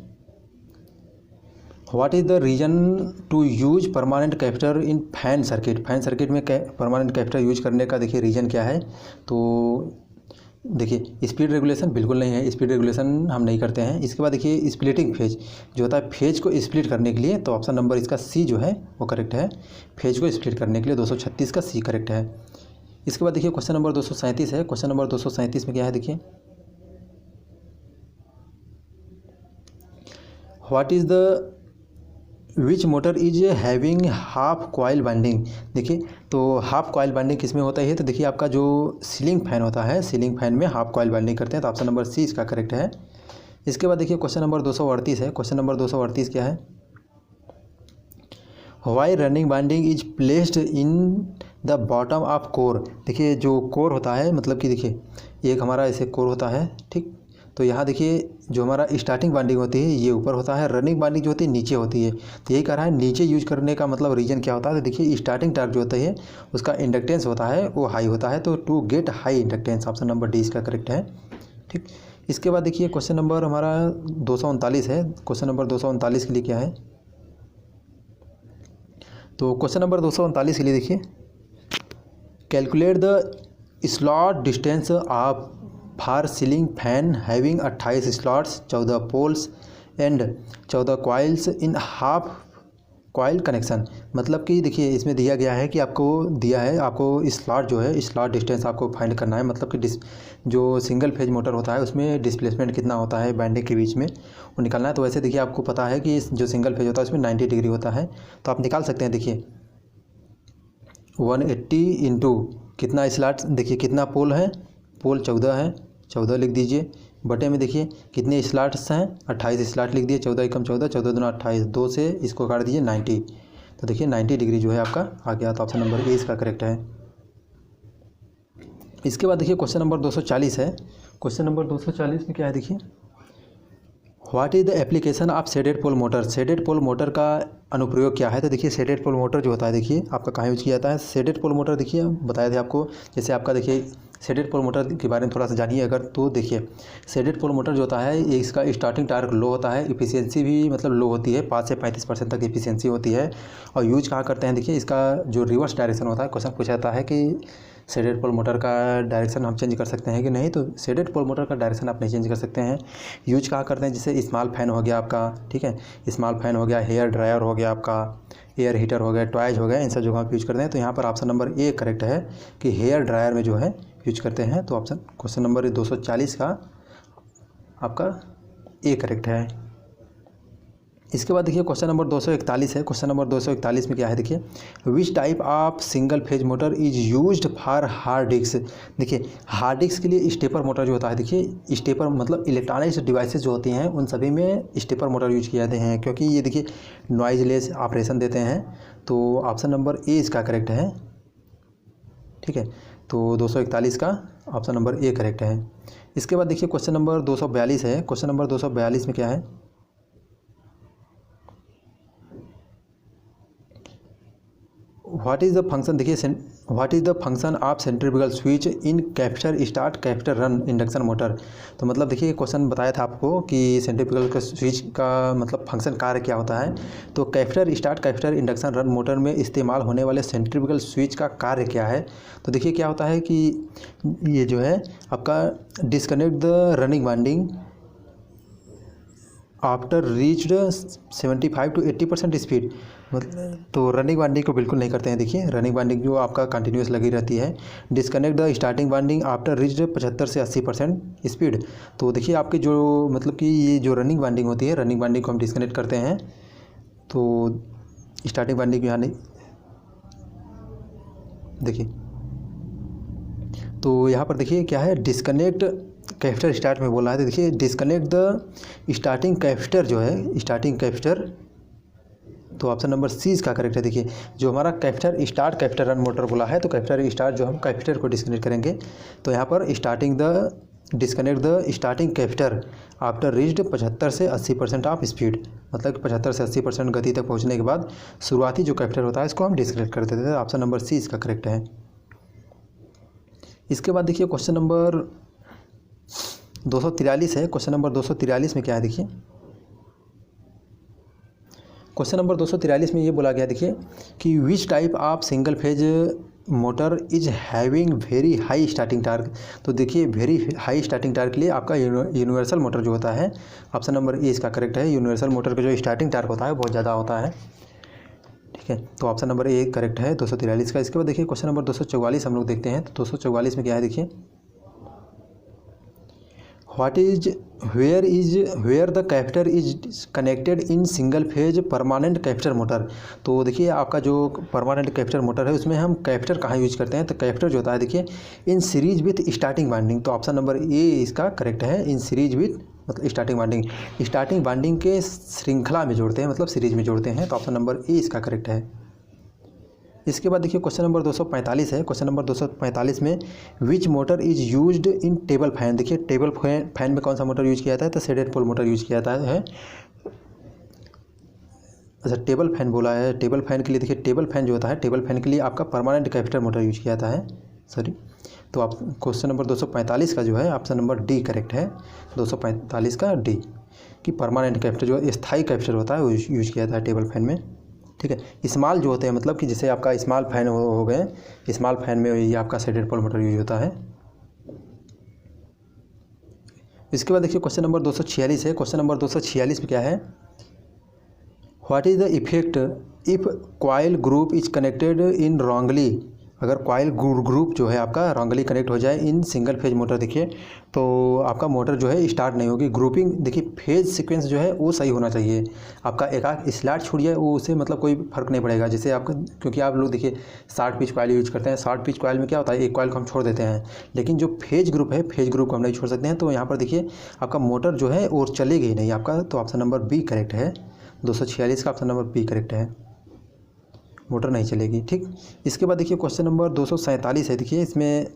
what is the reason to use permanent capacitor in fan circuit. Fan circuit में परमानेंट कैपेसिटर यूज करने का देखिए रीजन क्या है। तो देखिए स्पीड रेगुलेशन बिल्कुल नहीं है, स्पीड रेगुलेशन हम नहीं करते हैं। इसके बाद देखिए स्प्लिटिंग फेज जो होता है, फेज को स्प्लिट करने के लिए, तो ऑप्शन नंबर इसका सी जो है वो करेक्ट है। फेज को स्प्लिट करने के लिए 236 का सी करेक्ट है। इसके बाद देखिए क्वेश्चन नंबर 237 है। क्वेश्चन नंबर 237 में क्या है, देखिए what is the which motor is having half coil binding. देखिए तो हाफ कॉइल बाइंडिंग किस में होता है, तो देखिए आपका जो सीलिंग फैन होता है, सीलिंग फैन में हाफ कॉइल बाइंडिंग करते हैं, तो ऑप्शन नंबर सी इसका करेक्ट है। इसके बाद देखिए क्वेश्चन नंबर 238 है। क्वेश्चन नंबर 238 क्या है, why running winding is placed in the bottom of core. देखिए जो कोर होता है, मतलब कि देखिए एक हमारा ऐसे कोर होता है, ठीक, तो यहाँ देखिए जो हमारा स्टार्टिंग बाइंडिंग होती है ये ऊपर होता है, रनिंग बाइंडिंग जो होती है नीचे होती है। तो यही कह रहा है नीचे यूज करने का मतलब रीजन क्या होता है। तो देखिए स्टार्टिंग टार्क जो होता है उसका इंडक्टेंस होता है वो हाई होता है, तो to get high inductance option number D इसका करेक्ट है। ठीक, इसके बाद देखिए क्वेश्चन नंबर हमारा 239 है। क्वेश्चन नंबर 239 के लिए क्या है, तो क्वेश्चन नंबर 239 के लिए देखिए calculate the slot distance of for ceiling fan having 28 slots, 14 poles and 14 coils in half coil connection मतलब कि देखिए इसमें दिया गया है कि आपको स्लॉट जो है स्लॉट डिस्टेंस आपको फाइंड करना है, मतलब कि जो सिंगल फेज मोटर होता है उसमें डिस्प्लेसमेंट कितना होता है वाइंडिंग के बीच में वो निकालना है। तो वैसे देखिए आपको पता है कि जो सिंगल फेज होता है उसमें 90 डिग्री होता है, तो आप निकाल सकते हैं। देखिए 180 इंटू कितना स्लॉट, देखिए कितना पोल है, पोल 14 है, 14 लिख दीजिए, बटे में देखिए कितने स्लॉट्स हैं, 28 स्लॉट लिख दिए, 14 एकम 14, 14 दूना 28, 2 से इसको काट दीजिए 90, तो देखिए 90 डिग्री जो है आपका आ गया। तो ऑप्शन नंबर ए इसका करेक्ट है। इसके बाद देखिए क्वेश्चन नंबर 240 है। क्वेश्चन नंबर 240 में क्या है, देखिए what is the application of shaded pole motor. Shaded pole motor का अनुप्रयोग क्या है। तो देखिए शेडेड पोल मोटर जो होता है देखिए आपका कहाँ यूज किया जाता है। शेडेड पोल मोटर देखिए बताए थे आपको, जैसे आपका देखिए शेडेड पोल मोटर के बारे में थोड़ा सा जानिए अगर, तो देखिए शेडेड पोल मोटर जो होता है ये इसका स्टार्टिंग टार्क लो होता है, इफिशियंसी भी मतलब लो होती है, 5 से 35% तक इफिशियंसी होती है। और यूज कहाँ करते हैं, देखिए इसका जो रिवर्स डायरेक्शन होता है, क्वेश्चन पूछा जाता है कि शेडेड पोल मोटर का डायरेक्शन हम चेंज कर सकते हैं कि नहीं, तो शेडेड पोल मोटर का डायरेक्शन आप नहीं चेंज कर सकते हैं। यूज कहाँ करते हैं, जैसे स्मॉल फैन हो गया आपका, ठीक है, स्मॉल फैन हो गया, हेयर ड्रायर हो गया आपका, एयर हीटर हो गया, टॉयज हो गया, इन सब जगह आप यूज करते हैं। तो यहाँ पर ऑप्शन नंबर ए करेक्ट है कि हेयर ड्रायर में जो है यूज करते हैं। तो ऑप्शन क्वेश्चन नंबर 240 का आपका ए करेक्ट है। इसके बाद देखिए क्वेश्चन नंबर 241 है। क्वेश्चन नंबर 241 में क्या है, देखिए which type of single phase motor is used for hard disk. देखिए हार्ड डिस्क के लिए स्टेपर मोटर जो होता है, देखिए स्टेपर मतलब इलेक्ट्रॉनिक्स डिवाइसेस जो होती हैं उन सभी में स्टेपर मोटर यूज किए जाते हैं, क्योंकि ये देखिए नॉइजलेस ऑपरेशन देते हैं। तो ऑप्शन नंबर ए इसका करेक्ट है, ठीक है। तो 241 का ऑप्शन नंबर ए करेक्ट है। इसके बाद देखिए क्वेश्चन नंबर 242 है। क्वेश्चन नंबर 242 में क्या है, व्हाट इज़ द फंक्शन, देखिए what is the function of centrifugal switch in capacitor start capacitor run induction motor. तो मतलब देखिए क्वेश्चन बताया था आपको कि सेंट्रीफ्यूगल का स्विच का मतलब फंक्शन कार्य क्या होता है। तो capacitor start capacitor induction run motor में इस्तेमाल होने वाले सेंट्रीफ्यूगल स्विच का कार्य क्या है। तो देखिए क्या होता है कि ये जो है आपका disconnect the running winding after reached 75 to 80% speed. मतलब तो रनिंग वाइंडिंग को बिल्कुल नहीं करते हैं। देखिए रनिंग वाइंडिंग जो आपका कंटिन्यूस लगी रहती है। Disconnect the starting winding after reached 75 से 80% स्पीड। तो देखिए आपके जो मतलब कि ये जो रनिंग वाइंडिंग होती है, रनिंग वाइंडिंग को हम डिस्कनेक्ट करते हैं। तो स्टार्टिंग वाइंडिंग यहाँ नहीं, देखिए तो यहाँ पर देखिए क्या है, डिस्कनेक्ट कैपेसिटर स्टार्ट में बोला है। तो देखिए डिस्कनेक्ट द स्टार्टिंग कैपेसिटर जो है, स्टार्टिंग कैपेसिटर, तो ऑप्शन नंबर सी इसका करेक्ट है। देखिए जो हमारा capacitor start capacitor run motor बोला है, तो कैपेसिटर स्टार्ट जो हम कैपेसिटर को डिस्कनेक्ट करेंगे, तो यहाँ पर starting the disconnect the starting capacitor after reached 75 से 80% ऑफ स्पीड। मतलब कि 75 से 80% गति तक पहुँचने के बाद शुरुआती जो कैपेसिटर होता है इसको हम डिस्कनेक्ट कर देते हैं। ऑप्शन नंबर सी इसका करेक्ट है। इसके बाद देखिए क्वेश्चन नंबर 243 है। क्वेश्चन नंबर 243 में क्या है, देखिए क्वेश्चन नंबर 243 में ये बोला गया, देखिए कि which type of single phase motor is having very high starting torque. तो देखिए वेरी हाई स्टार्टिंग टार्क के लिए आपका यूनिवर्सल मोटर जो होता है, ऑप्शन नंबर ए इसका करेक्ट है। यूनिवर्सल मोटर का जो स्टार्टिंग टार्क होता है बहुत ज़्यादा होता है, ठीक है। तो ऑप्शन नंबर ए करेक्ट है 243 का। इसके बाद देखिए क्वेश्चन नंबर 244 हम लोग देखते हैं। तो 244 में क्या है, देखिए where the capacitor is connected in single phase permanent capacitor motor. तो देखिए आपका जो परमानेंट कैपेसिटर मोटर है उसमें हम कैपेसिटर कहाँ यूज करते हैं। तो कैपेसिटर जो होता है देखिए in series with starting winding. तो ऑप्शन नंबर ए इसका करेक्ट है। इन सीरीज विथ मतलब स्टार्टिंग वाइंडिंग के श्रृंखला में जोड़ते हैं, मतलब सीरीज में जोड़ते हैं। तो ऑप्शन नंबर ए इसका करेक्ट है। इसके बाद देखिए क्वेश्चन नंबर 245 है। क्वेश्चन नंबर 245 में which motor is used in table fan. देखिए टेबल फैन में कौन सा मोटर यूज किया जाता है, तो शेडेड पोल मोटर यूज किया जाता है। अच्छा टेबल फैन बोला है, टेबल फैन के लिए देखिए टेबल फैन जो होता है, टेबल फैन के लिए आपका परमानेंट कैपेसिटर मोटर यूज किया जाता है, सॉरी। तो आप क्वेश्चन नंबर 245 का जो है ऑप्शन नंबर डी करेक्ट है। 245 का डी कि परमानेंट कैपेसिटर जो स्थायी कैपेसिटर होता है वो यूज किया जाता है टेबल फैन में, ठीक है। स्मॉल जो होते हैं मतलब कि जैसे आपका स्मॉल फैन हो गए, स्मॉल फैन में ये आपका शेडेड पोल मोटर यूज होता है। इसके बाद देखिए क्वेश्चन नंबर 246 है। क्वेश्चन नंबर 246 में क्या है, what is the effect if coil group is connected in wrongly, अगर कॉइल ग्रुप जो है आपका रॉन्गली कनेक्ट हो जाए इन सिंगल फेज मोटर, देखिए तो आपका मोटर जो है स्टार्ट नहीं होगी। ग्रुपिंग देखिए फेज सीक्वेंस जो है वो सही होना चाहिए। आपका एक आध स्लॉट छूट जाए वो उससे मतलब कोई फ़र्क नहीं पड़ेगा। जैसे आपका, क्योंकि आप लोग देखिए 60 पिच कॉइल यूज करते हैं, 60 पिच कॉइल में क्या होता है, एक कॉइल को हम छोड़ देते हैं, लेकिन जो फेज ग्रुप है फेज ग्रुप को हम नहीं छोड़ सकते हैं। तो यहाँ पर देखिए आपका मोटर जो है और चलेगी ही नहीं आपका, तो ऑप्शन नंबर बी करेक्ट है। 246 का ऑप्शन नंबर बी करेक्ट है, मोटर नहीं चलेगी। ठीक, इसके बाद देखिए क्वेश्चन नंबर 247 है। देखिए इसमें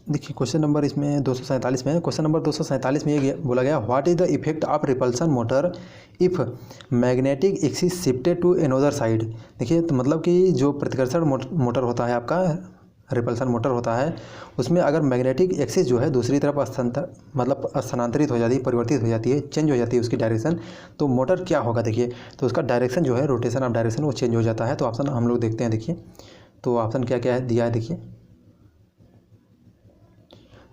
देखिए क्वेश्चन नंबर इसमें 247 में है। क्वेश्चन नंबर 247 में ये बोला गया, what is the effect of repulsion motor if magnetic axis shifted to another side. देखिए तो मतलब कि जो प्रतिकर्षण मोटर होता है आपका, रिपल्सन मोटर होता है, उसमें अगर मैग्नेटिक एक्सिस जो है दूसरी तरफ स्थानांतरित हो जाती है, परिवर्तित हो जाती है, चेंज हो जाती है उसकी डायरेक्शन, तो मोटर क्या होगा देखिए, तो उसका डायरेक्शन जो है, रोटेशन ऑफ डायरेक्शन वो चेंज हो जाता है। तो ऑप्शन हम लोग देखते हैं, देखिए तो ऑप्शन क्या क्या है दिया है, देखिए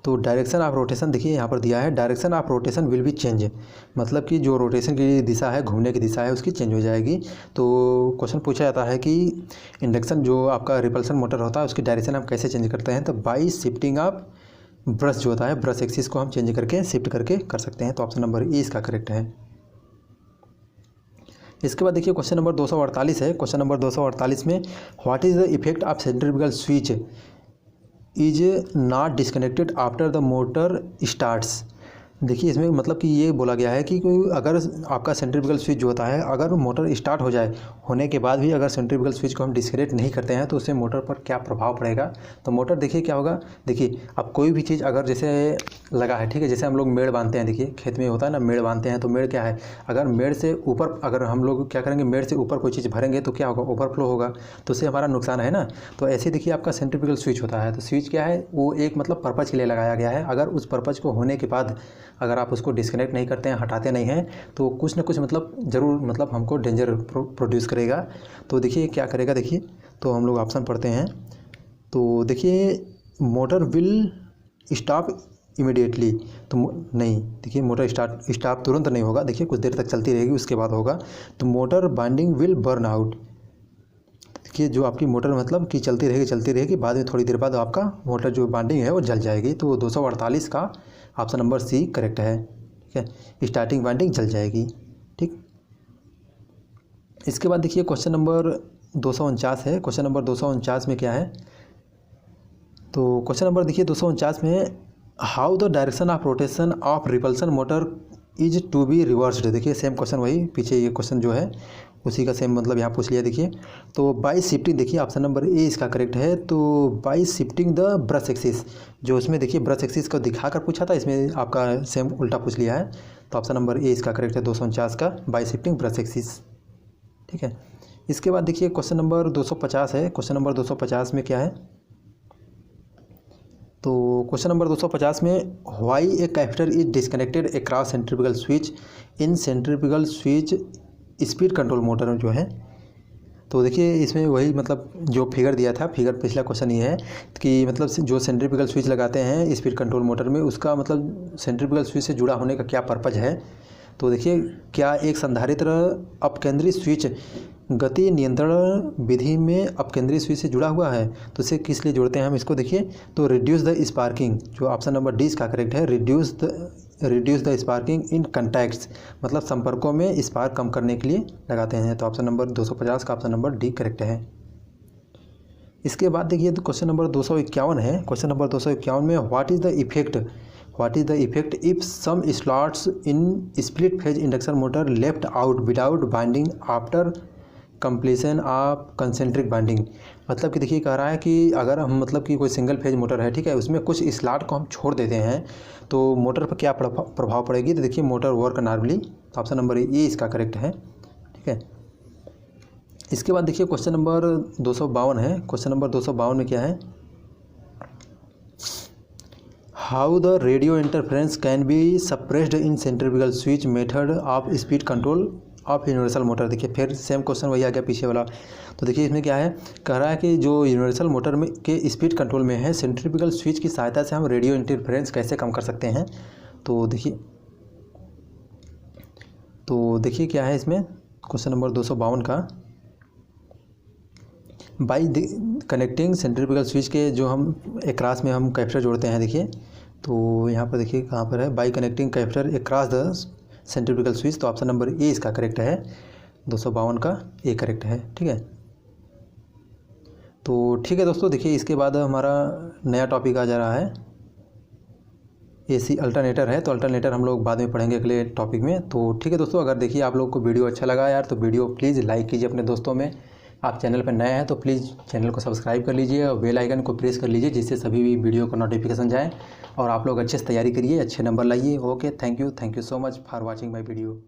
तो डायरेक्शन ऑफ रोटेशन देखिए यहाँ पर दिया है, direction of rotation will be change, मतलब कि जो रोटेशन की दिशा है, घूमने की दिशा है, उसकी चेंज हो जाएगी। तो क्वेश्चन पूछा जाता है कि इंडक्शन जो आपका रिपल्सन मोटर होता है उसकी डायरेक्शन हम कैसे चेंज करते हैं, तो बाई शिफ्टिंग ऑफ ब्रश जो होता है, ब्रश एक्सिस को हम चेंज करके शिफ्ट करके कर सकते हैं। तो ऑप्शन नंबर ए इसका करेक्ट है। इसके बाद देखिए क्वेश्चन नंबर 248 है। क्वेश्चन नंबर 248 में, what is the effect of centrifugal switch is not disconnected after the motor starts. देखिए इसमें मतलब कि ये बोला गया है कि अगर आपका सेंट्रीफ्यूगल स्विच जो होता है, अगर मोटर स्टार्ट हो जाए होने के बाद भी अगर सेंट्रीफ्यूगल स्विच को हम डिस्कनेक्ट नहीं करते हैं तो उससे मोटर पर क्या प्रभाव पड़ेगा। तो मोटर देखिए क्या होगा, देखिए अब कोई भी चीज़ अगर जैसे लगा है, ठीक है, जैसे हम लोग मेड़ बांधते हैं, देखिए खेत में होता है ना मेड़ बांधते हैं, तो मेड़ क्या है, अगर मेड़ से ऊपर अगर हम लोग क्या करेंगे, मेड़ से ऊपर कोई चीज़ भरेंगे तो क्या होगा, ओवरफ्लो होगा, तो उससे हमारा नुकसान है ना। तो ऐसे देखिए आपका सेंट्रीफ्यूगल स्विच होता है, तो स्विच क्या है, वो एक मतलब पर्पज़ के लिए लगाया गया है। अगर उस पर्पज़ को होने के बाद अगर आप उसको डिस्कनेक्ट नहीं करते हैं, हटाते नहीं हैं, तो कुछ ना कुछ मतलब ज़रूर मतलब हमको डेंजर प्रोड्यूस करेगा। तो देखिए क्या करेगा, देखिए तो हम लोग ऑप्शन पढ़ते हैं। तो देखिए मोटर विल स्टॉप इमीडिएटली, तो नहीं, देखिए मोटर स्टॉप तुरंत नहीं होगा, देखिए कुछ देर तक चलती रहेगी उसके बाद होगा। तो motor binding will burn out, देखिए जो आपकी मोटर मतलब कि चलती रहेगी, बाद में थोड़ी देर बाद आपका मोटर जो बाइंडिंग है वो जल जाएगी। तो 248 का ऑप्शन नंबर सी करेक्ट है। ठीक है, स्टार्टिंग बाइंडिंग जल जाएगी। ठीक, इसके बाद देखिए क्वेश्चन नंबर 249 है। क्वेश्चन नंबर 249 में क्या है, तो क्वेश्चन नंबर देखिए 249 में, how the direction of rotation of repulsion motor is to be reversed. देखिए सेम क्वेश्चन वही पीछे ये क्वेश्चन जो है उसी का सेम मतलब यहाँ पूछ लिया। देखिए तो बाई शिफ्टिंग, देखिए ऑप्शन नंबर ए इसका करेक्ट है। तो by shifting the brush axis, जो इसमें देखिए ब्रश एक्सिस को दिखाकर पूछा था, इसमें आपका सेम उल्टा पूछ लिया है। तो ऑप्शन नंबर ए इसका करेक्ट है 249 का, बाई शिफ्टिंग ब्रश एक्सिस। ठीक है, इसके बाद देखिए क्वेश्चन नंबर 250 है। क्वेश्चन नंबर 250 में क्या है, तो क्वेश्चन नंबर 250 में, why a capacitor is disconnected across centrifugal switch in centrifugal switch speed control motor जो है। तो देखिए इसमें वही मतलब जो फिगर दिया था, फिगर पिछला क्वेश्चन ये है कि मतलब जो सेंट्रीफ्यूगल स्विच लगाते हैं स्पीड कंट्रोल मोटर में, उसका मतलब सेंट्रीफ्यूगल स्विच से जुड़ा होने का क्या पर्पज़ है। तो देखिए क्या एक संधारित्र अपकेंद्री स्विच गति नियंत्रण विधि में अपकेंद्री स्विच से जुड़ा हुआ है, तो इसे किस लिए जोड़ते हैं हम इसको, देखिए तो रिड्यूस द स्पार्किंग, जो ऑप्शन नंबर डी इसका करेक्ट है, reduce the sparking in contacts, मतलब संपर्कों में स्पार्क कम करने के लिए लगाते हैं। तो ऑप्शन नंबर 250 का ऑप्शन नंबर डी करेक्ट है। इसके बाद देखिए तो क्वेश्चन नंबर 251 है। क्वेश्चन नंबर 251 में, what is the effect if some slots in split phase induction motor left out without winding after completion of concentric winding. मतलब कि देखिए कह रहा है कि अगर हम मतलब कि कोई सिंगल फेज मोटर है, ठीक है, उसमें कुछ स्लॉट को हम छोड़ देते हैं तो मोटर पर क्या प्रभाव पड़ेगी। तो देखिए मोटर वर्क नॉर्मली, तो ऑप्शन नंबर ए इसका करेक्ट है। ठीक है, इसके बाद देखिए क्वेश्चन नंबर 252 है। क्वेश्चन नंबर 252 में क्या है, how the radio interference can be suppressed in centrifugal switch method of speed control of universal motor. देखिए फिर सेम क्वेश्चन वही आ गया पीछे वाला। तो देखिए इसमें क्या है, कह रहा है कि जो यूनिवर्सल मोटर में के स्पीड कंट्रोल में है, सेंट्रीफ्यूगल स्विच की सहायता से हम रेडियो इंटरफेरेंस कैसे कम कर सकते हैं। तो देखिए क्या है इसमें क्वेश्चन नंबर 252 का, बाई कनेक्टिंग सेंट्रीफ्यूगल स्विच के जो हम एक्रॉस में हम कैपेसिटर जोड़ते हैं। देखिए तो यहाँ पर देखिए कहाँ पर है, by connecting capacitor across the centrifugal switch. तो ऑप्शन नंबर ए इसका करेक्ट है, 252 का ए करेक्ट है। ठीक है, तो ठीक है दोस्तों, देखिए इसके बाद हमारा नया टॉपिक आ जा रहा है एसी अल्टरनेटर है। तो अल्टरनेटर हम लोग बाद में पढ़ेंगे अगले टॉपिक में। तो ठीक है दोस्तों, अगर देखिए आप लोग को वीडियो अच्छा लगा यार तो वीडियो प्लीज़ लाइक कीजिए अपने दोस्तों में। आप चैनल पर नए हैं तो प्लीज़ चैनल को सब्सक्राइब कर लीजिए और बेल आइकन को प्रेस कर लीजिए, जिससे सभी भी वीडियो का नोटिफिकेशन जाए और आप लोग अच्छे से तैयारी करिए, अच्छे नंबर लाइए। Okay, thank you so much for watching my video.